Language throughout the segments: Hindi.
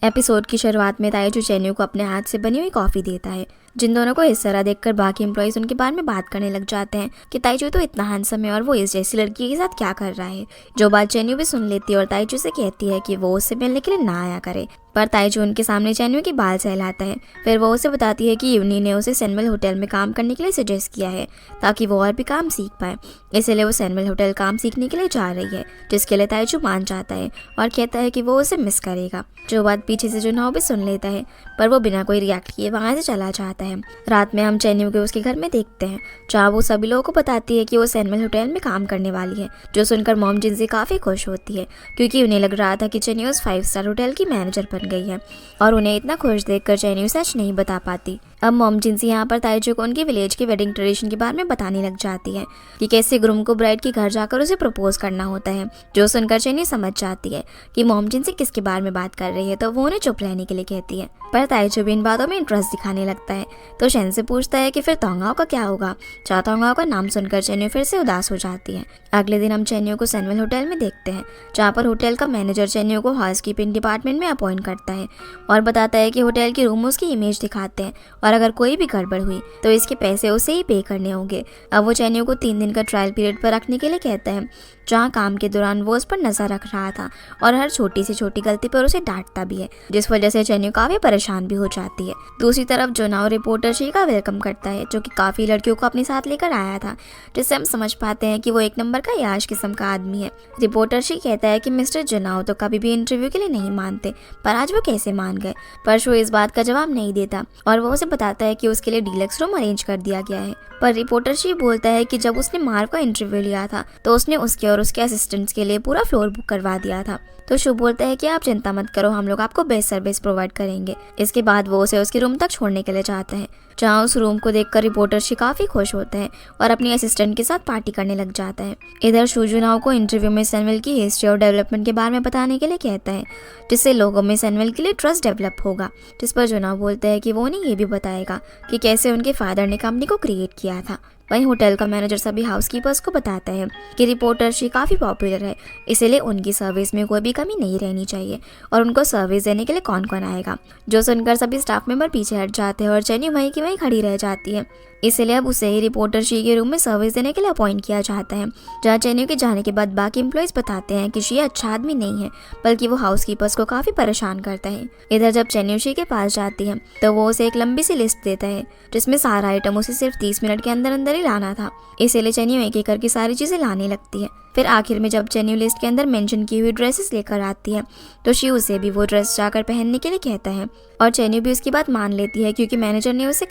एपिसोड की शुरुआत में ताइजू चेन्यू को अपने हाथ से बनी हुई कॉफ़ी देता है। जिन दोनों को इस तरह देखकर बाकी एम्प्लॉयज़ उनके बारे में बात करने लग जाते हैं कि ताइजू तो इतना हैंडसम है और वो इस जैसी लड़की के साथ क्या कर रहा है। जो बात चेन्यू भी सुन लेती है और ताइजू से कहती है कि वो उससे मिलने के लिए ना आया करे, पर ताइजू उनके सामने चेन्यू की बाल सहलाता है। फिर वो उसे बताती है कि यूनी ने उसे सैनवेल होटल में काम करने के लिए सजेस्ट किया है ताकि वो और भी काम सीख पाए, इसलिए वो सैनवेल होटल काम सीखने के लिए जा रही है, जिसके लिए ताइजू मान जाता है और कहता है कि वो उसे मिस करेगा। जो बात पीछे से जुनहो भी सुन लेता है, पर वो बिना कोई रिएक्ट किए वहाँ से चला जाता है। रात में हम चेन्यू के उसके घर में देखते हैं, जहाँ वो सभी लोगों को बताती है कि वो सैनवेल होटल में काम करने वाली है, जो सुनकर मॉम जिनसे काफ़ी खुश होती है, क्योंकि उन्हें लग रहा था कि चेन्यू उस 5 स्टार होटल की मैनेजर बन गई है और उन्हें इतना खुश देखकर चेन्यू सच नहीं बता पाती। अब मॉम जिनसी यहाँ पर ताइजू को उनकी विलेज के वेडिंग ट्रेडिशन के बारे में बताने लग जाती है कि कैसे ग्रूम को ब्राइड के घर जाकर उसे प्रपोज करना होता है। जो सुनकर चेन्यू समझ जाती है कि मॉम जिनसी किसके बारे में बात कर रही है, तो वो उन्हें चुप रहने के लिए कहती है, पर ताइजू भी इन बातों में इंटरेस्ट दिखाने लगता है। तो शेन से पूछता है कि फिर तोंगाओ का क्या होगा। तोंगाओ का नाम सुनकर चेन्यू फिर से उदास हो जाती है। अगले दिन हम चेन्यू को सैनवेल होटल में देखते हैं, जहाँ पर होटल का मैनेजर चेन्यू को हाउसकीपिंग डिपार्टमेंट में अपॉइंट करता है और बताता है कि होटल के रूम उसकी इमेज दिखाते हैं और अगर कोई भी गड़बड़ हुई तो इसके पैसे उसे ही पे करने होंगे। अब वो चेन्यू को 3 दिन का ट्रायल पीरियड पर रखने के लिए कहता है, जहाँ काम के दौरान वो उस पर नजर रख रहा था और हर छोटी से छोटी गलती पर उसे डांटता भी है, जिस वजह से चेन्यू काफी परेशान भी हो जाती है। दूसरी तरफ जुनहो रिपोर्टर शी का वेलकम करता है, जो कि काफी लड़कियों को अपने साथ लेकर आया था, जिससे हम समझ पाते हैं कि वो एक नंबर का याश किस्म का आदमी है। रिपोर्टर शी कहता है कि मिस्टर जुनहो तो कभी भी इंटरव्यू के लिए नहीं मानते, पर आज वो कैसे मान गए। पर शो इस बात का जवाब नहीं देता और वो उसे बताता है कि उसके लिए डीलक्स रूम अरेंज कर दिया गया है। पर रिपोर्टर शी बोलता है कि जब उसने मार्व का इंटरव्यू लिया था तो उसने उसके और उसके असिस्टेंट्स के लिए पूरा फ्लोर बुक करवा दिया था। तो शु बोलता है कि आप चिंता मत करो, हम लोग आपको बेस्ट सर्विस प्रोवाइड करेंगे। इसके बाद वो उसे उसके रूम तक छोड़ने के लिए जाता है, जहाँ उस रूम को देखकर रिपोर्टर शी काफी खुश होता है और अपनी असिस्टेंट के साथ पार्टी करने लग जाता है। इधर शु जुनहो को इंटरव्यू में सैनवेल की हिस्ट्री और डेवलपमेंट के बारे में बताने के लिए कहता है, जिससे लोगों में सैनवेल के लिए ट्रस्ट डेवलप होगा। जिस पर जुनहो बोलता है कि वो उन्हें ये भी बताएगा कि कैसे उनके फादर ने कंपनी को क्रिएट किया था। वहीं होटल का मैनेजर सभी हाउसकीपर्स को बताता है कि रिपोर्टर शी काफ़ी पॉपुलर है, इसलिए उनकी सर्विस में कोई भी कमी नहीं रहनी चाहिए और उनको सर्विस देने के लिए कौन कौन आएगा। जो सुनकर सभी स्टाफ मेंबर पीछे हट जाते हैं और चेन्यू वहीं की वहीं खड़ी रह जाती है, इसलिए अब उसे ही रिपोर्टर शी के रूम में सर्विस देने के लिए अपॉइंट किया जाता है। जहाँ चेन्यू के जाने के बाद बाकी एम्प्लॉयज़ बताते हैं कि शी अच्छा आदमी नहीं है, बल्कि वो हाउसकीपर्स को काफ़ी परेशान करता है। इधर जब चेन्यू शी के पास जाती है तो वो उसे एक लंबी सी लिस्ट देता है, जिसमें सारा आइटम उसे सिर्फ 30 मिनट के अंदर अंदर ही लाना था, इसीलिए चेन्यू एक एक करके सारी चीज़ें लाने लगती है। फिर आखिर में जब चेन्यू लिस्ट के अंदर मेंशन की हुई ड्रेसेस लेकर आती है तो शी उसे भी वो ड्रेस जाकर पहनने के लिए कहता है और चेन्यू भी उसकी बात मान लेती है, क्योंकि मैनेजर ने उसे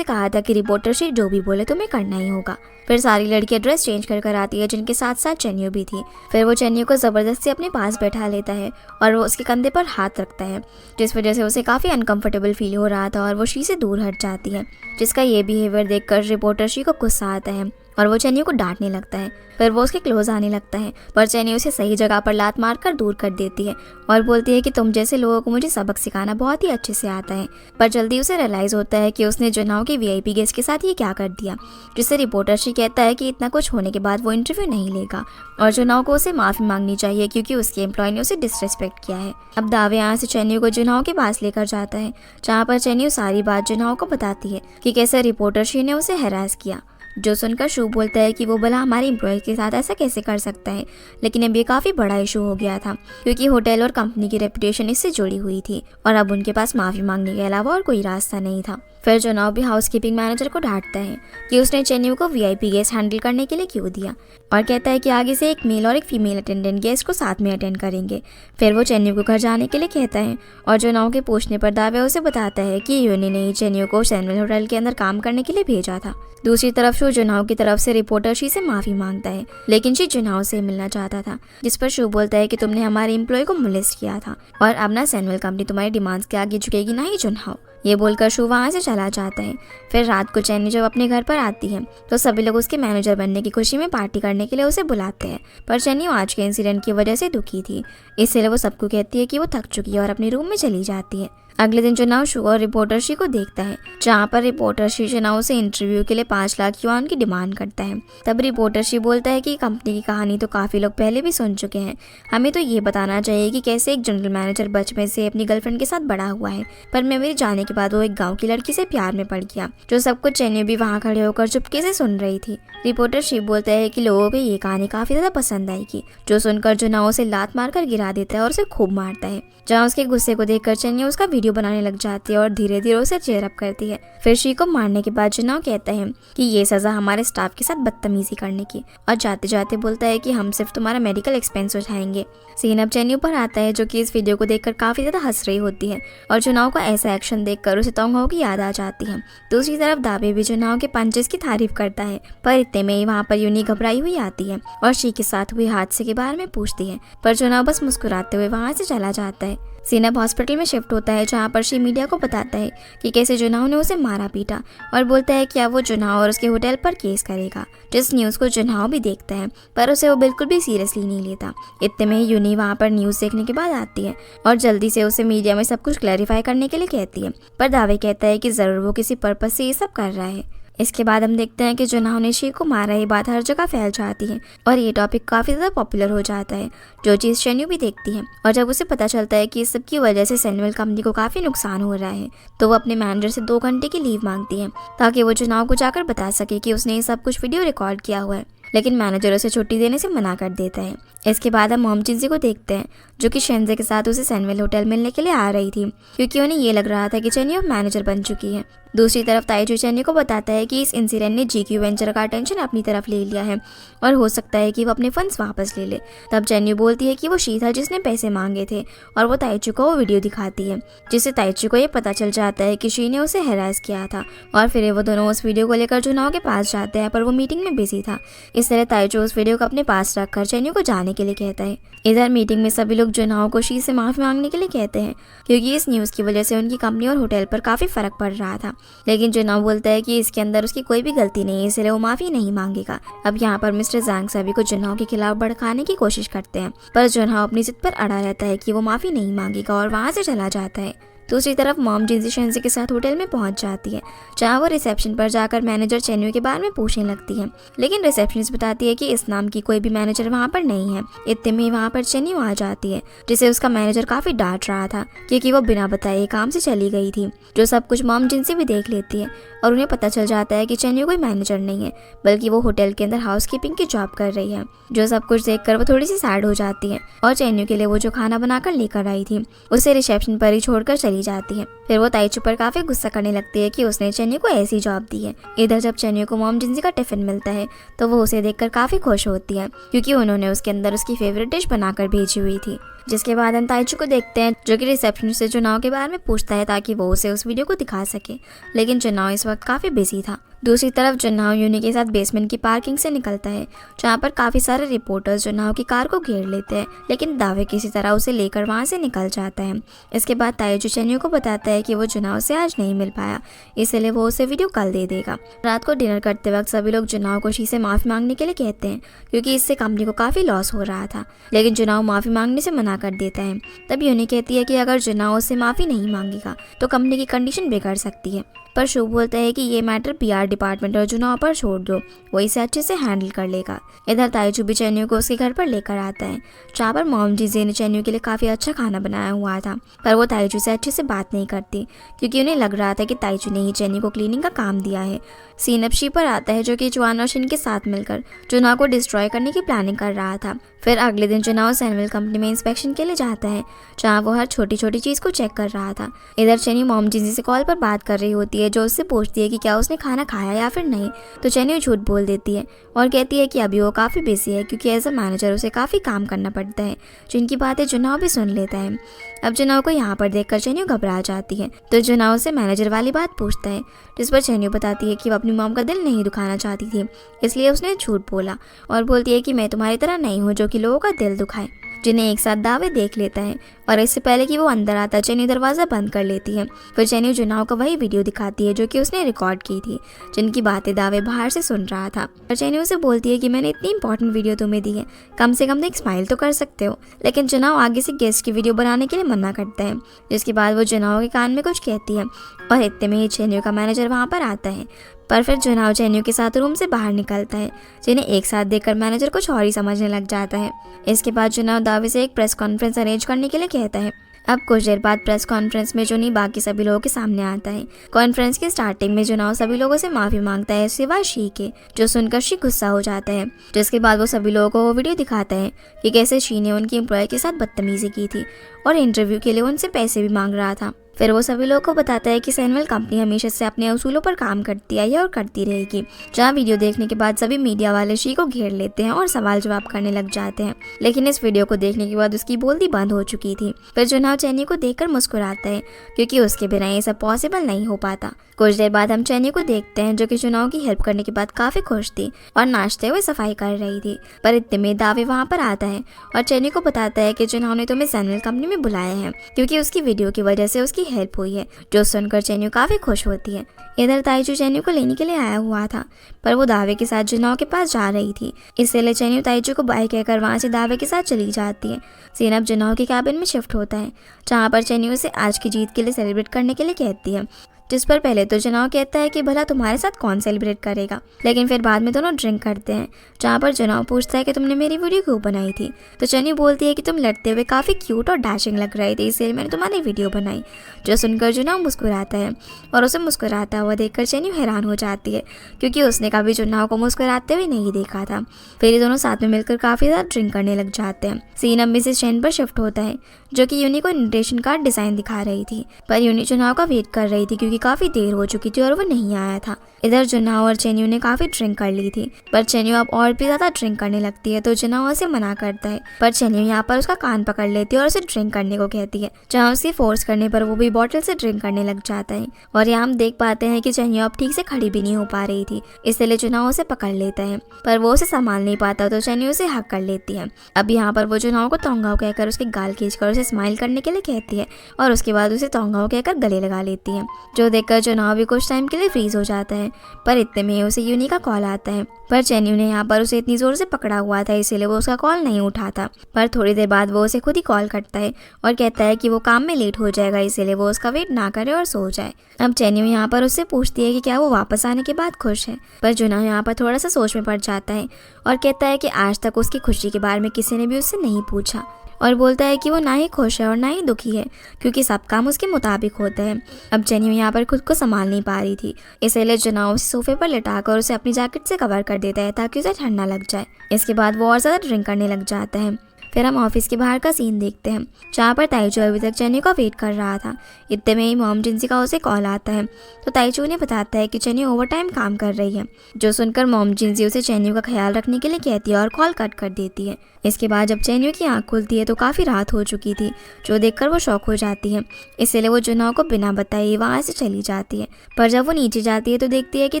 कहा था कि रिपोर्टर शी जो भी बोले तुम्हें करना ही होगा। फिर सारी लड़कियां ड्रेस चेंज कर आती है, जिनके साथ साथ चेन्यू भी थी। फिर वो चेन्यू को ज़बरदस्ती अपने पास बैठा लेता है और वो उसके कंधे पर हाथ रखता है, जिस वजह से उसे काफ़ी अनकंफर्टेबल फील हो रहा था और वो शी से दूर हट जाती है, जिसका ये बिहेवियर देखकर रिपोर्टर शी को गुस्सा आता है और वो चेन्यू को डांटने लगता है। फिर वो उसके क्लोज आने लगता है, पर चेन्यू उसे सही जगह पर लात मारकर दूर कर देती है और बोलती है कि तुम जैसे लोगों को मुझे सबक सिखाना बहुत ही अच्छे से आता है। पर जल्दी उसे रियलाइज़ होता है कि उसने जुनहो के वीआईपी गेस्ट के साथ ये क्या कर दिया, जिससे रिपोर्टर शी कहता है कि इतना कुछ होने के बाद वो इंटरव्यू नहीं लेगा और जुनहो को उसे माफ़ी मांगनी चाहिए, क्योंकि उसके एम्प्लॉय ने उसे डिसरेस्पेक्ट किया है। अब दावे यहाँ से चेन्यू को जुनहो के पास लेकर जाता है, जहाँ पर चेन्यू सारी बात जुनहो को बताती है कि कैसे रिपोर्टर शी ने उसे हैरास किया। जो सुनकर शू बोलता है कि वो भला हमारे एम्प्लॉय के साथ ऐसा कैसे कर सकता है, लेकिन अब ये काफ़ी बड़ा इशू हो गया था, क्योंकि होटल और कंपनी की रेपुटेशन इससे जुड़ी हुई थी और अब उनके पास माफ़ी मांगने के अलावा और कोई रास्ता नहीं था। फिर जुनहो भी हाउसकीपिंग मैनेजर को डांटता है कि उसने चेन्यू को वीआईपी गेस्ट हैंडल करने के लिए क्यों दिया और कहता है कि आगे से एक मेल और एक फीमेल अटेंडेंट गेस्ट को साथ में अटेंड करेंगे। फिर वो चेन्यू को घर जाने के लिए कहता है और जुनहो के पूछने पर दावे उसे बताता है कि यूनी ने ही चेन्यू को सैनवेल होटल के अंदर काम करने के लिए भेजा था। दूसरी तरफ शू जुनहो की तरफ से रिपोर्टर शी से माफ़ी मांगता है, लेकिन शी जुनहो से मिलना चाहता था, जिस पर शू बोलता है कि तुमने हमारे एम्प्लॉय को मोलेस्ट किया था और अब ना सैनवेल कंपनी तुम्हारी डिमांड्स के आगे झुकेगी ना ही जुनहो। ये बोलकर शू वहाँ से चला जाता है। फिर रात को चेन्यू जब अपने घर पर आती है तो सभी लोग उसके मैनेजर बनने की खुशी में पार्टी करने के लिए उसे बुलाते हैं, पर चेन्यू आज के इंसिडेंट की वजह से दुखी थी, इसलिए वो सबको कहती है कि वो थक चुकी है और अपने रूम में चली जाती है। अगले दिन जुनाव शू और रिपोर्टर शी को देखता है, जहाँ पर रिपोर्टर शी जुनाव से इंटरव्यू के लिए 5 लाख युआन की डिमांड करता है। तब रिपोर्टर शी बोलता है कि कंपनी की कहानी तो काफी लोग पहले भी सुन चुके हैं, हमें तो ये बताना चाहिए कि कैसे एक जनरल मैनेजर बचपन से अपनी गर्लफ्रेंड के साथ बड़ा हुआ है, पर मेरे जाने के बाद वो एक गाँव की लड़की से प्यार में पड़ गया। जो सब कुछ चेन्यू भी वहाँ खड़े होकर चुपके से सुन रही थी। रिपोर्टर शी बोलता है कि लोगों को ये कहानी काफी ज्यादा पसंद आएगी, जो सुनकर जुनाव उसे लात मारकर गिरा देता है और उसे खूब मारता है। जहाँ उसके गुस्से को देखकर चेन्यू उसका वीडियो बनाने लग जाती है और धीरे धीरे उसे चेयर अप करती है। फिर शी को मारने के बाद जुनाव कहता है कि ये सजा हमारे स्टाफ के साथ बदतमीजी करने की, और जाते जाते बोलता है कि हम सिर्फ तुम्हारा मेडिकल एक्सपेंस उठाएंगे। सीन अब चेन्यू पर आता है, जो कि इस वीडियो को देखकर काफी ज्यादा हंस रही होती है और जुनाव का ऐसा एक्शन देखकर उसे तोंगहाओ की याद आ जाती है। दूसरी तरफ दावे भी जुनाव के पंचेस की तारीफ करता है, पर इतने में ही वहाँ पर यूनी घबराई हुई आती है और शी के साथ हुए हादसे के बारे में पूछती है, पर जुनाव बस मुस्कुराते हुए वहाँ से चला जाता है। सीनब हॉस्पिटल में शिफ्ट होता है, जहाँ पर शी मीडिया को बताता है कि कैसे जुनाव ने उसे मारा पीटा और बोलता है कि अब वो जुनाव और उसके होटल पर केस करेगा। जिस न्यूज़ को जुनाव भी देखता है, पर उसे वो बिल्कुल भी सीरियसली नहीं लेता। इतने में यूनी वहाँ पर न्यूज़ देखने के बाद आती है और जल्दी से उसे मीडिया में सब कुछ क्लैरिफाई करने के लिए कहती है, पर दावे कहता है कि ज़रूर वो किसी पर्पज़ से ये सब कर रहा है। इसके बाद हम देखते हैं कि जुनाव ने शी को मारा, ये बात हर जगह फैल जाती है और ये टॉपिक काफ़ी ज़्यादा पॉपुलर हो जाता है, जो चीज़ चेन्यू भी देखती है। और जब उसे पता चलता है कि इस सब की वजह से सैमुअल कंपनी को काफ़ी नुकसान हो रहा है, तो वो अपने मैनेजर से 2 घंटे की लीव मांगती है ताकि वो जुनाव को जाकर बता सके कि उसने ये सब कुछ वीडियो रिकॉर्ड किया हुआ है, लेकिन मैनेजर उसे छुट्टी देने से मना कर देता है। इसके बाद हम मॉम जिंजी को देखते हैं, जो कि शेंजे के साथ उसे सैमुअल होटल मिलने के लिए आ रही थी, क्योंकि उन्हें ये लग रहा था कि चेन्यू अब मैनेजर बन चुकी है। दूसरी तरफ ताइजू चेन्यू को बताता है कि इस इंसिडेंट ने जीक्यू वेंचर का अटेंशन अपनी तरफ ले लिया है और हो सकता है कि वो अपने फंड्स वापस ले ले। तब चेन्यू बोलती है कि वो शी था जिसने पैसे मांगे थे, और वो ताइजू को वो वीडियो दिखाती है, जिससे ताइजू को ये पता चल जाता है कि शी ने उसे हैरास किया था। और फिर वो दोनों उस वीडियो को लेकर जुनाव के पास जाते हैं, पर वो मीटिंग में बिजी था। इस तरह ताइजू उस वीडियो को अपने पास रखकर चेन्यू को जाने के लिए कहता है। इधर मीटिंग में सभी लोग जुनाव को शी से माफ़ी मांगने के लिए कहते हैं, क्योंकि इस न्यूज़ की वजह से उनकी कंपनी और होटल पर काफ़ी फ़र्क पड़ रहा था। लेकिन जुनाव बोलता है कि इसके अंदर उसकी कोई भी गलती नहीं है, इसलिए वो माफ़ी नहीं मांगेगा। अब यहाँ पर मिस्टर ज़ैंग सभी को जुनाव के खिलाफ भड़काने की कोशिश करते हैं, पर जुनाव अपनी जिद पर अड़ा रहता है कि वो माफ़ी नहीं मांगेगा और वहाँ से चला जाता है। दूसरी तरफ मॉम जिंजी शेंजे के साथ होटल में पहुंच जाती है, जहां वो रिसेप्शन पर जाकर मैनेजर चेन्यू के बारे में पूछने लगती है, लेकिन रिसेप्शनिस्ट बताती है कि इस नाम की कोई भी मैनेजर वहां पर नहीं है। इतने में वहां पर चेन्यू आ जाती है, जिसे उसका मैनेजर काफी डांट रहा था क्योंकि वो बिना बताए काम से चली गई थी। जो सब कुछ मॉम जिंजी भी देख लेती है और उन्हें पता चल जाता है कि चेन्यू कोई मैनेजर नहीं है, बल्कि वो होटल के अंदर हाउसकीपिंग की जॉब कर रही है। जो सब कुछ देखकर वो थोड़ी सी सैड हो जाती है और चेन्यू के लिए वो जो खाना बनाकर लेकर आई थी उसे रिसेप्शन पर ही छोड़कर चली जाती है। फिर वो ताइचू पर काफी गुस्सा करने लगती है कि उसने चेन्यू को ऐसी जॉब दी है। इधर जब चेन्यू को मॉम जिंजी का टिफिन मिलता है तो वो उसे देखकर काफी खुश होती है, क्योंकि उन्होंने उसके अंदर उसकी फेवरेट डिश बनाकर भेजी हुई थी। जिसके बाद हम ताइचू को देखते हैं, जो कि रिसेप्शनिस्ट से जुनाव के बारे में पूछता है ताकि वो उसे उस वीडियो को दिखा सके, लेकिन जुनाव इस वक्त काफी बिजी था। दूसरी तरफ जुनाव यूनी के साथ बेसमेंट की पार्किंग से निकलता है, जहाँ पर काफी सारे रिपोर्टर्स जुनाव की कार को घेर लेते हैं, लेकिन दावे किसी तरह उसे लेकर वहाँ से निकल जाता है। इसके बाद ताइचू चेन्यू को बताता है कि वो जुनाव से आज नहीं मिल पाया, इसलिए वो उसे वीडियो कल दे देगा। रात को डिनर करते वक्त सभी लोग जुनाव को शी से माफी मांगने के लिए कहते हैं, क्योंकि इससे कंपनी को काफी लॉस हो रहा था, लेकिन जुनाव माफी मांगने से मना कर देता है। तब यूनी कहती है कि अगर जुनाव उससे माफी नहीं मांगेगा तो कंपनी की कंडीशन बिगड़ सकती है, पर शुभ बोलता है कि ये मैटर पीआर डिपार्टमेंट और जुनाव पर छोड़ दो, वो इसे अच्छे से हैंडल कर लेगा। इधर ताइचू भी चेन्यू को उसके घर पर लेकर आता है, जहाँ पर मॉम जिंजी ने चेन्यू के लिए काफ़ी अच्छा खाना बनाया हुआ था, पर वो ताइचू से अच्छे से बात नहीं करती, क्योंकि उन्हें लग रहा था कि ताइचू ने ही चेन्यू को क्लीनिंग का काम दिया है। सीन अब शी पर आता है, जो कि जुआन और शिन के साथ मिलकर जुनाव को डिस्ट्रॉय करने की प्लानिंग कर रहा था। फिर अगले दिन जुनाव सैमुअल कंपनी में इंस्पेक्शन के लिए जाता है, जहाँ वो हर छोटी छोटी चीज़ को चेक कर रहा था। इधर चेन्यू मॉम जिंजी से कॉल पर बात कर रही होती है, जो उससे पूछती है कि क्या उसने खाना खाया या फिर नहीं, तो चेन्यू झूठ बोल देती है और कहती है कि अभी वो काफ़ी बिजी है, क्योंकि एज अ मैनेजर उसे काफ़ी काम करना पड़ता है, जिनकी बातें जुनाव भी सुन लेता है। अब जुनाव को यहाँ पर देखकर चेन्यू घबरा जाती है, तो जुनाव से मैनेजर वाली बात पूछता है, जिस पर चेन्यू बताती है कि वो अपनी मॉम का दिल नहीं दुखाना चाहती थी, इसलिए उसने झूठ बोला और बोलती है कि मैं तुम्हारी तरह नहीं हूँ जो कि लोगों का दिल दुखाए। जिन्हें एक साथ दावे देख लेता है और इससे पहले कि वो अंदर आता चेन्यू दरवाज़ा बंद कर लेती है। फिर चेन्यू जुनाओ को वही वीडियो दिखाती है जो कि उसने रिकॉर्ड की थी, जिनकी बातें दावे बाहर से सुन रहा था। और चेन्यू से बोलती है कि मैंने इतनी इंपॉर्टेंट वीडियो तुम्हें दी है, कम से कम तो एक स्माइल तो कर सकते हो। लेकिन जुनाओ आगे से गेस्ट की वीडियो बनाने के लिए मना करता है, जिसके बाद वो जुनाओ के कान में कुछ कहती है और इतने में ही चेन्यू का मैनेजर वहाँ पर आता है। पर फिर जुनाओ चेन्यू के साथ रूम से बाहर निकलता है, जिन्हें एक साथ देखकर मैनेजर कुछ और ही समझने लग जाता है। इसके बाद जुनाओ दावे से एक प्रेस कॉन्फ्रेंस अरेंज करने के लिए कहता है। अब कुछ देर बाद प्रेस कॉन्फ्रेंस में जुनी बाकी सभी लोगों के सामने आता है। कॉन्फ्रेंस की स्टार्टिंग में जुनाओ सभी लोगों से माफी मांगता है सिवाय शी के, जो सुनकर शी गुस्सा हो जाता है। जिसके बाद वो सभी लोगों को वो वीडियो दिखाता है कि कैसे शी ने उनकी एम्प्लॉय के साथ बदतमीजी की थी और इंटरव्यू के लिए उनसे पैसे भी मांग रहा था। फिर वो सभी लोगों को बताता है कि सैनवेल कंपनी हमेशा से अपने असूलों पर काम करती आई है और करती रहेगी। जहाँ वीडियो देखने के बाद सभी मीडिया वाले शी को घेर लेते हैं और सवाल जवाब करने लग जाते हैं, लेकिन इस वीडियो को देखने के बाद उसकी बोलती बंद हो चुकी थी। फिर जुनाओ चेन्यू को देखकर मुस्कुराता है, क्योंकि उसके बिना ये सब पॉसिबल नहीं हो पाता। कुछ देर बाद हम चेन्यू को देखते हैं, जो कि जुनाओ की हेल्प करने के बाद काफी खुश थी और नाचते हुए सफाई कर रही थी। पर इतने में दावे वहाँ पर आता है और चेन्यू को बताता है कि जुनाओ ने तुम्हें सैनवेल कंपनी में बुलाया है, क्योंकि उसकी वीडियो की वजह से उसकी हेल्प हुई है, जो सुनकर चेन्यू काफी खुश होती है। इधर ताइजू चेन्यू को लेने के लिए आया हुआ था, पर वो दावे के साथ जुनाओ के पास जा रही थी, इसलिए चेन्यू ताइजू को बाय कहकर वहाँ से दावे के साथ चली जाती है। सीन अब जुनाओ के कैबिन में शिफ्ट होता है, जहाँ पर चेन्यू उसे आज की जीत के लिए सेलिब्रेट करने के लिए कहती है, जिस पर पहले तो जुनाओ कहता है कि भला तुम्हारे साथ कौन सेलिब्रेट करेगा, लेकिन फिर बाद में दोनों ड्रिंक करते हैं, जहाँ पर जुनाओ पूछता है कि तुमने मेरी वीडियो क्यों बनाई थी। तो चेन्यू बोलती है कि तुम लड़ते हुए काफ़ी क्यूट और डैशिंग लग रहे थे, इसलिए मैंने तुम्हारी वीडियो बनाई। जो सुनकर जुनाओ मुस्कुराता है और उसे मुस्कुराता हुआ देखकर चेन्यू हैरान हो जाती है, क्योंकि उसने कभी जुनाओ को मुस्कुराते हुए नहीं देखा था। फिर ये दोनों साथ में मिलकर काफ़ी ज़्यादा ड्रिंक करने लग जाते हैं। सीन अब मिसेस चेन पर शिफ्ट होता है, जो कि यूनी को इन्विटेशन कार्ड डिज़ाइन दिखा रही थी, पर यूनी जुनाओ का वेट कर रही थी क्योंकि काफ़ी देर हो चुकी थी और वो नहीं आया था। इधर जुनाओ और चेन्यू ने काफ़ी ड्रिंक कर ली थी, पर चेन्यू अब और भी ज़्यादा ड्रिंक करने लगती है, तो जुनाओ उसे मना करता है, पर चेन्यू यहाँ पर उसका कान पकड़ लेती है और उसे ड्रिंक करने को कहती है, जहाँ उसके फोर्स करने पर वो भी बॉटल से ड्रिंक करने लग जाता है। और यहाँ हम देख पाते हैं कि चेन्यू अब ठीक से खड़ी भी नहीं हो पा रही थी, इसलिए जुनाओ उसे पकड़ लेता है, पर वो उसे संभाल नहीं पाता, तो चेन्यू उसे हक कर लेती है। अब यहाँ पर वो जुनाओ को तोंगाओ कहकर उसके गाल खींचकर उसे स्माइल करने के लिए कहती है और उसके बाद उसे तोंगाओ कहकर गले लगा लेती है, जो देखकर जुनाओ भी कुछ टाइम के लिए फ्रीज हो जाता है। पर इतने में उसे यूनी का कॉल आता है, पर चेन्यू ने यहाँ पर उसे इतनी जोर से पकड़ा हुआ था, इसीलिए वो उसका कॉल नहीं उठाता। पर थोड़ी देर बाद वो उसे खुद ही कॉल करता है और कहता है कि वो काम में लेट हो जाएगा, इसीलिए वो उसका वेट ना करे और सो जाए। अब चेन्यू यहाँ पर उससे पूछती है कि क्या वो वापस आने के बाद खुश है, पर जुनाओ यहाँ पर थोड़ा सा सोच में पड़ जाता है और कहता है कि आज तक उसकी खुशी के बारे में किसी ने भी उससे नहीं पूछा, और बोलता है कि वो ना ही खुश है और ना ही दुखी है, क्योंकि सब काम उसके मुताबिक होता है। अब चेन्यू यहाँ पर खुद को संभाल नहीं पा रही थी, इसलिए जुनाओ उसे सोफे पर लिटाकर उसे अपनी जैकेट से कवर कर देता है ताकि उसे ठंडा लग जाए। इसके बाद वो और ज़्यादा ड्रिंक करने लग जाता है। फिर हम ऑफिस के बाहर का सीन देखते हैं, जहाँ पर ताइचू अभी तक चेन्यू का वेट कर रहा था। इतने में ही मॉम जिंसी का उसे कॉल आता है, तो ताइचू ने बताता है कि चेन्यू ओवर टाइम काम कर रही है, जो सुनकर मॉम जिंसी उसे चेन्यू का ख्याल रखने के लिए कहती है और कॉल कट कर देती है। इसके बाद जब चेन्यू की आंख खुलती है तो काफ़ी रात हो चुकी थी, जो देखकर वो शॉक हो जाती है, इसलिए वो जुनाओ को बिना बताए वहाँ से चली जाती है। पर जब वो नीचे जाती है तो देखती है कि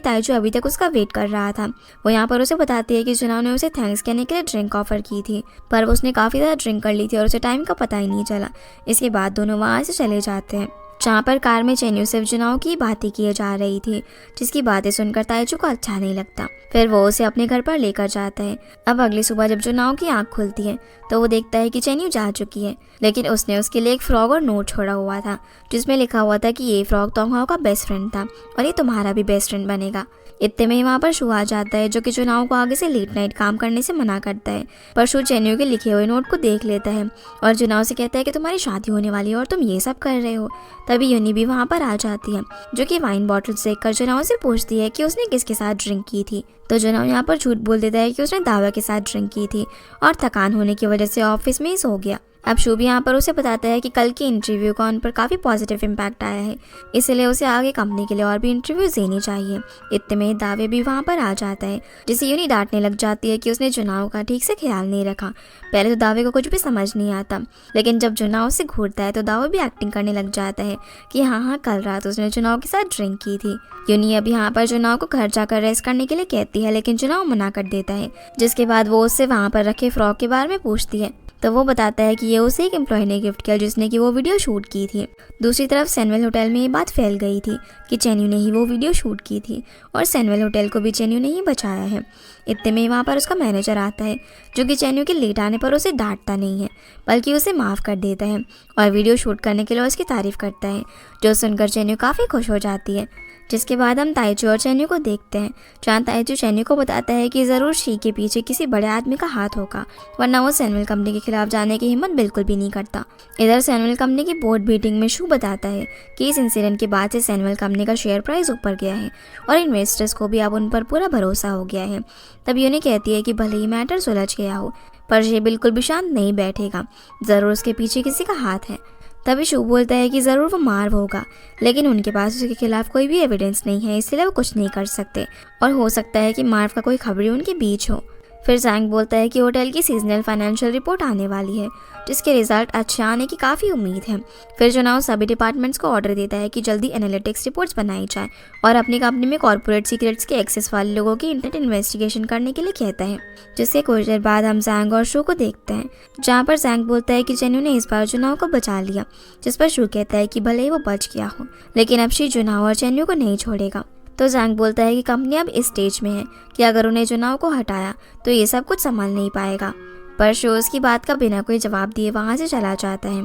ताइचू अभी तक उसका वेट कर रहा था। वो यहाँ पर उसे बताती है कि जुनाओ ने उसे थैंक्स कहने के लिए ड्रिंक ऑफर की थी, पर उसने काफ़ी ज़्यादा ड्रिंक कर ली थी और उसे टाइम का पता ही नहीं चला। इसके बाद दोनों वहाँ से चले जाते हैं, जहाँ पर कार में चेन्यू सिर्फ जुनाओ की बातें किए जा रही थी, जिसकी बातें सुनकर ताइचू को अच्छा नहीं लगता। फिर वो उसे अपने घर पर लेकर जाता है। अब अगली सुबह जब जुनाओ की आंख खुलती है तो वो देखता है कि चेन्यू जा चुकी है, लेकिन उसने उसके लिए एक फ्रॉग और नोट छोड़ा हुआ था, जिसमें लिखा हुआ था कि ये फ्रॉग तोंगाओ का बेस्ट फ्रेंड था और ये तुम्हारा भी बेस्ट फ्रेंड बनेगा। इतने में वहाँ पर शू आ जाता है, जो कि जुनाओ को आगे से लेट नाइट काम करने से मना करता है। पर शू चेन्यू के लिखे हुए नोट को देख लेता है और जुनाओ से कहता है कि तुम्हारी शादी होने वाली है और तुम ये सब कर रहे हो। तभी यूनी भी वहाँ पर आ जाती है, जो कि वाइन बॉटल देखकर जुनाओ से पूछती है कि उसने किसके साथ ड्रिंक की थी। तो जुनाओ यहाँ पर झूठ बोल देता है कि उसने दावा के साथ ड्रिंक की थी और थकान होने की वजह से ऑफिस में ही सो गया। अब शुभ यहाँ पर उसे बताता है कि कल की इंटरव्यू का उन पर काफ़ी पॉजिटिव इम्पैक्ट आया है, इसलिए उसे आगे कंपनी के लिए और भी इंटरव्यूज देनी चाहिए। इतने में दावे भी वहाँ पर आ जाता है, जिसे यूनी डांटने लग जाती है कि उसने जुनाओ का ठीक से ख्याल नहीं रखा। पहले तो दावे को कुछ भी समझ नहीं आता, लेकिन जब जुनाओ से घूरता है तो दावे भी एक्टिंग करने लग जाता है कि हाँ कल रात उसने जुनाओ के साथ ड्रिंक की थी। यूनी अब यहाँ पर जुनाओ को घर जाकर रेस्ट करने के लिए कहती है, लेकिन जुनाओ मना कर देता है। जिसके बाद वो उससे वहाँ पर रखे फ्रॉक के बारे में पूछती है, तो वो बताता है कि ये उसे एक एम्प्लॉय ने गिफ्ट किया जिसने कि वो वीडियो शूट की थी। दूसरी तरफ सैनवेल होटल में ये बात फैल गई थी कि चेन्यू ने ही वो वीडियो शूट की थी और सैनवेल होटल को भी चेन्यू ने ही बचाया है। इतने में वहाँ पर उसका मैनेजर आता है जो कि चेन्यू के लेट आने पर उसे डांटता नहीं है बल्कि उसे माफ़ कर देता है और वीडियो शूट करने के लिए उसकी तारीफ़ करता है, जो सुनकर चेन्यू काफ़ी खुश हो जाती है। जिसके बाद हम ताइचू और चेन्यू को देखते हैं, जहाँ ताइचू चेन्यू को बताता है कि ज़रूर शी के पीछे किसी बड़े आदमी का हाथ होगा, वरना वो सैनवेल कंपनी के खिलाफ जाने की हिम्मत बिल्कुल भी नहीं करता। इधर सैनवेल कंपनी की बोर्ड मीटिंग में शू बताता है कि इस इंसिडेंट के बाद से सैनवेल कंपनी का शेयर प्राइस ऊपर गया है और इन्वेस्टर्स को भी अब उन पर पूरा भरोसा हो गया है। तब यूनी कहती है कि भले ही मैटर सुलझ गया हो पर ये बिल्कुल भी शांत नहीं बैठेगा, ज़रूर उसके पीछे किसी का हाथ है। तभी शू बोलता है कि ज़रूर वो मार्व होगा, लेकिन उनके पास उसके खिलाफ कोई भी एविडेंस नहीं है, इसलिए वो कुछ नहीं कर सकते और हो सकता है कि मार्व का कोई खबरी उनके बीच हो। फिर जैंग बोलता है कि होटल की सीजनल फाइनेंशियल रिपोर्ट आने वाली है जिसके रिजल्ट अच्छे आने की काफ़ी उम्मीद है। फिर जुनाओ सभी डिपार्टमेंट्स को ऑर्डर देता है कि जल्दी एनालिटिक्स रिपोर्ट्स बनाई जाए और अपनी कंपनी में कॉर्पोरेट सीक्रेट्स के एक्सेस वाले लोगों की इंटरनेट इन्वेस्टिगेशन करने के लिए कहता है। जिसके कुछ देर बाद हम जैंग और शू को देखते हैं, जहाँ पर जैंग बोलता है कि चेन्यू ने इस बार जुनाओ को बचा लिया, जिस पर शू कहता है कि भले ही वो बच गया हो लेकिन अब शी जुनाओ और चेन्यू को नहीं छोड़ेगा। तो जैंग बोलता है कि कंपनी अब इस स्टेज में है कि अगर उन्हें जुनाओ को हटाया तो ये सब कुछ संभाल नहीं पाएगा। पर शोज की बात का बिना कोई जवाब दिए वहाँ से चला जाता है।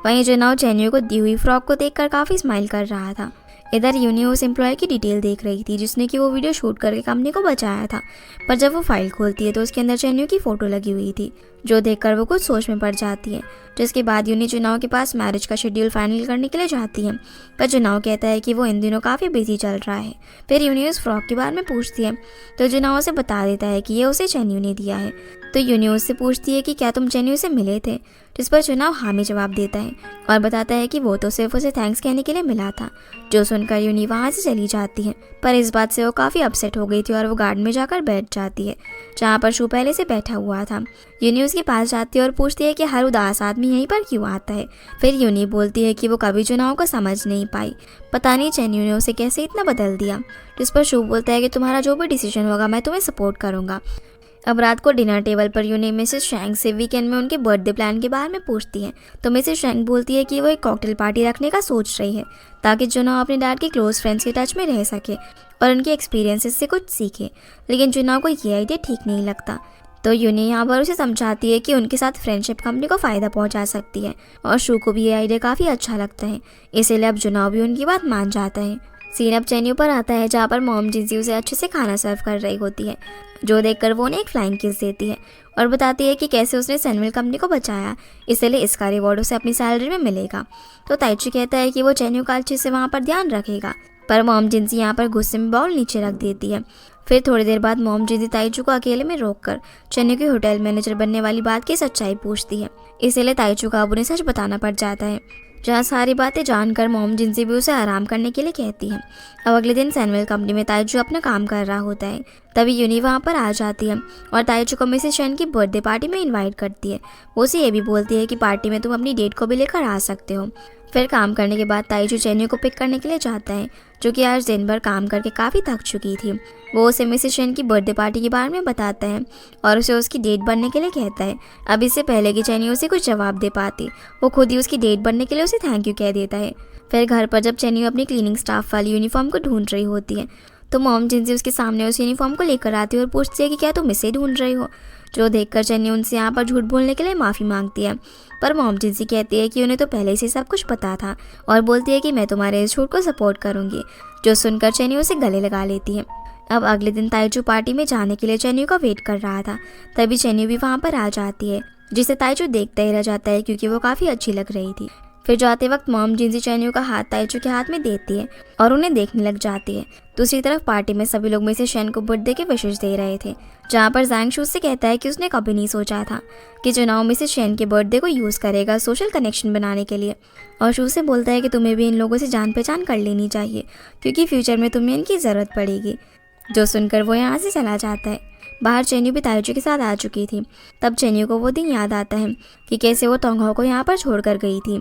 वहीं जुनाओ चेन्यू को दी हुई फ्रॉक को देखकर काफ़ी स्माइल कर रहा था। इधर यूनी उस एम्प्लॉय की डिटेल देख रही थी जिसने कि वो वीडियो शूट करके कंपनी को बचाया था, पर जब वो फाइल खोलती है तो उसके अंदर चेन्यू की फ़ोटो लगी हुई थी, जो देखकर वो कुछ सोच में पड़ जाती है। जिसके बाद यूनी जुनाओ के पास मैरिज का शेड्यूल फाइनल करने के लिए जाती है, पर जुनाओ कहता है कि वो इन दिनों काफ़ी बिजी चल रहा है। फिर यूनी उस फ्रॉक के बारे में पूछती है तो जुनाओ से बता देता है कि ये उसे चेन्यू ने दिया है। तो यूनी उससे पूछती है कि क्या तुम चेन्यू से मिले थे, जिस पर जुनाओ हाँ में जवाब देता है और बताता है कि वो तो सिर्फ उसे थैंक्स कहने के लिए मिला था। जो सुनकर यूनी वहाँ से चली जाती है, पर इस बात से वो काफ़ी अपसेट हो गई थी और वो गार्डन में जाकर बैठ जाती है जहाँ पर शू पहले से बैठा हुआ था। यूनी उसके पास जाती है और पूछती है कि हर उदास आदमी यहीं पर क्यों आता है। फिर यूनी बोलती है कि वो कभी जुनाओ को समझ नहीं पाई, पता नहीं चेन्यू ने उसे कैसे इतना बदल दिया। जिस पर शू बोलता है कि तुम्हारा जो भी डिसीजन होगा मैं तुम्हें सपोर्ट करूँगा। अब रात को डिनर टेबल पर यूनी मिसेस शैंक से वीकेंड में उनके बर्थडे प्लान के बारे में पूछती है, तो मिसेस शैंक बोलती है कि वो एक कॉकटेल पार्टी रखने का सोच रही है ताकि जुनाओ अपने डैड के क्लोज फ्रेंड्स के टच में रह सके और उनके एक्सपीरियंसेस से कुछ सीखे। लेकिन जुनाओ को ये आइडिया ठीक नहीं लगता, तो यूनी यहाँ पर उसे समझाती है कि उनके साथ फ्रेंडशिप कंपनी को फ़ायदा पहुँचा सकती है और शू को भी ये आइडिया काफ़ी अच्छा लगता है, इसीलिए अब जुनाओ भी उनकी बात मान जाता है। सीन अब चेन्यू पर आता है जहाँ पर मॉम जिंजी उसे अच्छे से खाना सर्व कर रही होती है, जो देखकर वो उन्हें एक फ्लाइंग किस देती है और बताती है कि कैसे उसने सैनवेल कंपनी को बचाया, इसलिए इसका रिवॉर्ड उसे अपनी सैलरी में मिलेगा। तो ताइची कहता है कि वो चेन्यू का अच्छे से वहाँ पर ध्यान रखेगा, पर मॉम जिंजी यहाँ पर गुस्से में बाउल नीचे रख देती है। फिर थोड़ी देर बाद मॉम जिंजी ताइचू को अकेले में रोककर चेन्यू के होटल मैनेजर बनने वाली बात की सच्चाई पूछती है, इसलिए ताइचू का अब उन्हें सच बताना पड़ जाता है, जहाँ सारी बातें जानकर मॉम जिनसे भी उसे आराम करने के लिए कहती है। अब अगले दिन सैनवेल कंपनी में ताइचू अपना काम कर रहा होता है, तभी यूनी वहाँ पर आ जाती है और ताइचू को मिसेस शेन की बर्थडे पार्टी में इनवाइट करती है। वो उसे ये भी बोलती है कि पार्टी में तुम अपनी डेट को भी लेकर आ सकते हो। फिर काम करने के बाद ताइचू चेन्यू को पिक करने के लिए जाता है, जो कि आज दिन भर काम करके काफ़ी थक चुकी थी। वो उसे मिसेस शेन की बर्थडे पार्टी के बारे में बताता है और उसे उसकी डेट बनने के लिए कहता है। अब इससे पहले कि चेन्यू उसे कुछ जवाब दे पाती, वो खुद ही उसकी डेट बनने के लिए उसे थैंक यू कह देता है। फिर घर पर जब चेन्यू अपनी क्लीनिंग स्टाफ वाली यूनिफॉर्म को ढूंढ रही होती है, तो मॉम जिनसे उसके सामने उस यूनिफॉर्म को लेकर आती है और पूछती है कि क्या तुम इसे ढूंढ रही हो, जो देखकर चेन्यू उनसे यहाँ पर झूठ बोलने के लिए माफ़ी मांगती है। पर मॉम जिनसी कहती है कि उन्हें तो पहले से सब कुछ पता था और बोलती है कि मैं तुम्हारे इस झूठ को सपोर्ट करूँगी, जो सुनकर चेन्यू उसे गले लगा लेती है। अब अगले दिन ताइचू पार्टी में जाने के लिए चेन्यू का वेट कर रहा था, तभी चेन्यू भी वहाँ पर आ जाती है, जिसे ताइचू देखता ही रह जाता है क्योंकि वो काफ़ी अच्छी लग रही थी। फिर जाते वक्त मॉम जिनसी चेन्यू का हाथ ताइचू के हाथ में देती है और उन्हें देखने लग जाती है। दूसरी तरफ पार्टी में सभी लोग मिसेस शेन को बर्थडे के विशेष दे रहे थे, जहाँ पर जैंग शू से कहता है कि उसने कभी नहीं सोचा था कि जुनाओ मिसेस शेन के बर्थडे को यूज़ करेगा सोशल कनेक्शन बनाने के लिए, और शू से बोलता है कि तुम्हें भी इन लोगों से जान पहचान कर लेनी चाहिए क्योंकि फ्यूचर में तुम्हें इनकी ज़रूरत पड़ेगी। जो सुनकर वो यहाँ से चला जाता है। बाहर चेन्यू भी ताइचू के साथ आ चुकी थी। तब चेन्यू को वो दिन याद आता है कि कैसे वो तोंगहाओ को यहाँ पर छोड़कर गई थी,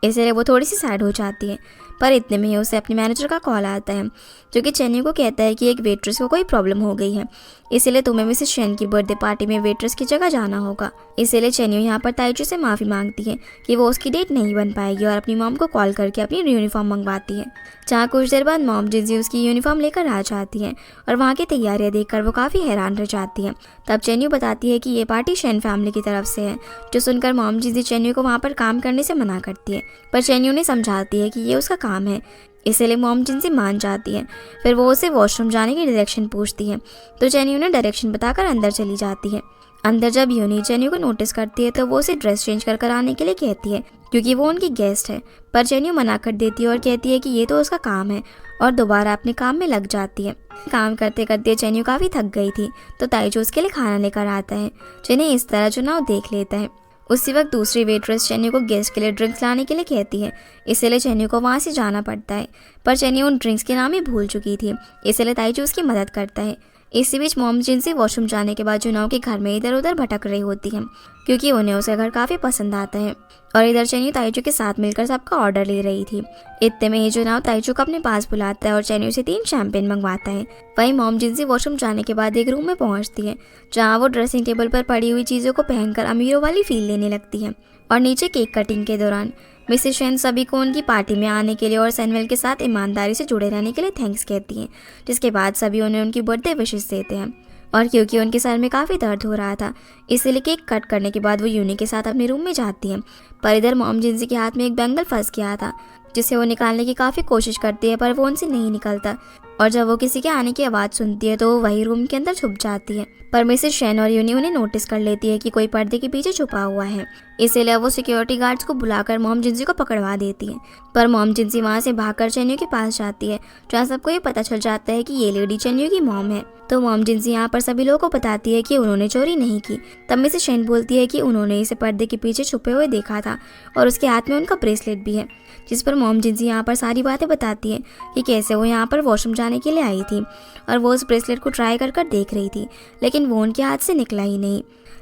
इसलिए वो थोड़ी सी सैड हो जाती है। पर इतने में ही उसे अपने मैनेजर का कॉल आता है, जो कि चेन्यू को कहता है कि एक वेट्रेस को कोई प्रॉब्लम हो गई है, इसीलिए तुम्हें मिसेस शेन की बर्थडे पार्टी में वेट्रेस की जगह जाना होगा। इसीलिए चेन्यू यहाँ पर ताइजू से माफ़ी मांगती है कि वो उसकी डेट नहीं बन पाएगी और अपनी मॉम को कॉल करके अपनी यूनिफॉर्म मंगवाती है। जहाँ कुछ देर बाद मॉम जिनसी उसकी यूनिफॉर्म लेकर आ जाती है और वहाँ की तैयारियाँ देखकर वो काफ़ी हैरान रह जाती है। तब चेन्यू बताती है कि ये पार्टी शेन फैमिली की तरफ से है, जो सुनकर मॉम जिनसी चेन्यू को वहाँ पर काम करने से मना करती है, पर चेन्यू ने समझाती है कि ये उसका काम है, इसलिए मॉम जिनसी मान जाती है। फिर वो उसे वॉशरूम जाने की डायरेक्शन पूछती है, तो चेन्यू ने डायरेक्शन बताकर अंदर चली जाती है। अंदर जब यूनी चेन्यू को नोटिस करती है तो वो उसे ड्रेस चेंज कर आने के लिए कहती है, क्योंकि वो उनकी गेस्ट है, पर चेन्यू मना कर देती है और कहती है कि ये तो उसका काम है, और दोबारा अपने काम में लग जाती है। काम करते करते चेन्यू काफ़ी थक गई थी, तो ताइजू उसके लिए खाना लेकर आता है, जिन्हें इस तरह चुनाव देख लेता है। उसी वक्त दूसरी वेट्रेस चेन्यू को गेस्ट के लिए ड्रिंक्स लाने के लिए कहती है, इसलिए चेन्यू को वहाँ से जाना पड़ता है, पर चेन्यू उन ड्रिंक्स के नाम ही भूल चुकी थी, इसलिए ताइजू उसकी मदद करता है। इसी बीच मॉम जिनसी वॉशरूम जाने के बाद जुनाव के घर में इधर उधर भटक रही होती है, क्योंकि उन्हें उसका घर काफ़ी पसंद आता है, और इधर चेन्यू ताइजू के साथ मिलकर सबका ऑर्डर ले रही थी। इतने में ही जुनाव ताइजू को अपने पास बुलाता है और चेन्यू से 3 शैंपेन मंगवाता है। वहीं मॉम जिनसी वॉशरूम जाने के बाद एक रूम में पहुंचती है, जहां वो ड्रेसिंग टेबल पर पड़ी हुई चीज़ों को पहनकर अमीरों वाली फील लेने लगती है। और नीचे केक कटिंग के दौरान मिसेस शेन सभी को उनकी पार्टी में आने के लिए और सैमुअल के साथ ईमानदारी से जुड़े रहने के लिए थैंक्स कहती हैं, जिसके बाद सभी उन्हें उनकी बर्थडे विशेस देते हैं। और क्योंकि उनके सर में काफ़ी दर्द हो रहा था, इसलिए केक कट करने के बाद वो यूनी के साथ अपने रूम में जाती है। पर इधर मॉम जिनसी के हाथ में एक बैंगल फंस गया था, जिसे वो निकालने की काफ़ी कोशिश करती है, पर वो उनसे नहीं निकलता। और जब वो किसी के आने की आवाज़ सुनती है तो वो वही रूम के अंदर छुप जाती है, पर मिसेस शेन और यूनी उन्हें नोटिस कर लेती है कि कोई पर्दे के पीछे छुपा हुआ है, इसीलिए वो सिक्योरिटी गार्ड्स को बुलाकर मॉम जिनसी को पकड़वा देती है। पर मॉम जिनसी वहाँ से भागकर चेन्यू के पास जाती है, जहाँ सबको ये पता चल जाता है कि ये लेडी चेन्यू की मॉम है। तो मॉम जिनसी यहाँ पर सभी लोगों को बताती है कि उन्होंने चोरी नहीं की। तब मिसेस शेन बोलती है कि उन्होंने इसे पर्दे के पीछे छुपे हुए देखा था और उसके हाथ में उनका ब्रेसलेट भी है, जिस पर मॉम जिनसी यहाँ पर सारी बातें बताती है कि कैसे वो यहाँ पर वॉशरूम जाने के लिए आई थी और वो उस ब्रेसलेट को ट्राई कर देख रही थी, लेकिन वो उनके हाथ से निकला ही नहीं।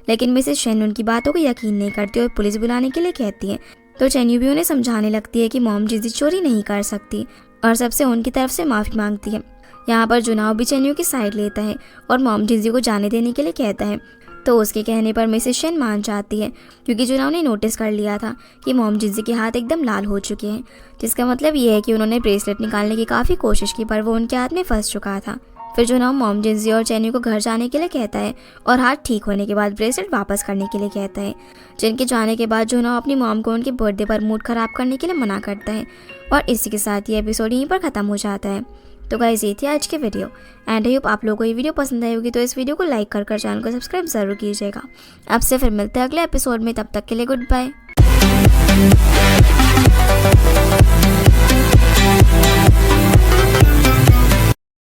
लेकिन मिसेस शेन उनकी बातों को यकीन नहीं करती और पुलिस बुलाने के लिए कहती है। तो चेन्यू भी उन्हें समझाने लगती है कि मॉम जिनसी चोरी नहीं कर सकती और सबसे उनकी तरफ से माफ़ी मांगती है। यहाँ पर जुनाव भी चेन्यू की साइड लेता है और मॉम जिनसी को जाने देने के लिए कहता है, तो उसके कहने पर मिसेस शेन मान जाती है, क्योंकि जुनाव ने नोटिस कर लिया था कि मॉम जिनसी के हाथ एकदम लाल हो चुके हैं, जिसका मतलब ये है कि उन्होंने ब्रेसलेट निकालने की काफ़ी कोशिश की, पर वो उनके हाथ में फंस चुका था। फिर जुनाव मॉम जिनसी और चेन्यू को घर जाने के लिए कहता है और हाथ ठीक होने के बाद ब्रेसलेट वापस करने के लिए कहता है। जिनके जाने के बाद जुनाव अपनी मॉम को उनके बर्थडे पर मूड ख़राब करने के लिए मना करता है, और इसी के साथ ये एपिसोड यहीं पर ख़त्म हो जाता है। तो गाइस ये थी आज की वीडियो, एंड आई होप आप लोगों को ये वीडियो पसंद आई होगी। तो इस वीडियो को लाइक कर चैनल को सब्सक्राइब ज़रूर कीजिएगा। आपसे फिर मिलते हैं अगले एपिसोड में, तब तक के लिए गुड बाय।